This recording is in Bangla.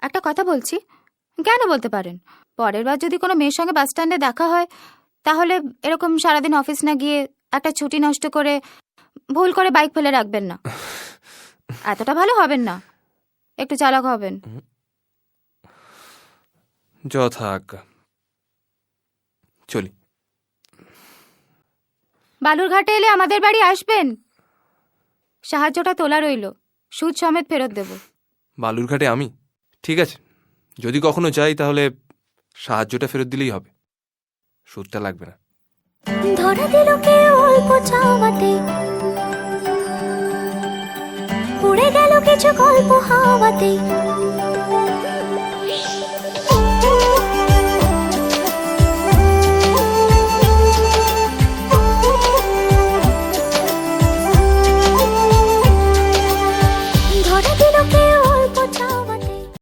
একটা কথা বলছি, কেন বলতে পারেন, পরের বার যদি কোনো মেয়ের সঙ্গে বাস স্ট্যান্ডে দেখা হয় তাহলে এরকম সারাদিন অফিস না গিয়ে একটা ছুটি নষ্ট করে ভুল করে বাইক ফেলে রাখবেন না। এতটা ভালো হবেন না, একটু চালাক হবেন। যথা আজ্ঞা। চলি। বালুরঘাটে এলে আমাদের বাড়ি আসবেন। সাহায্যটা তোলা রইল, সুদ সমেত ফেরত দেব। বালুরঘাটে আমি? ঠিক আছে, যদি কখনো যাই তাহলে সাহায্যটা ফেরত দিলেই হবে, সুদটা লাগবে না। ধরা দিল কে অল্প চাওয়াতে, উড়ে গেল কিছু গল্প হাওয়াতে।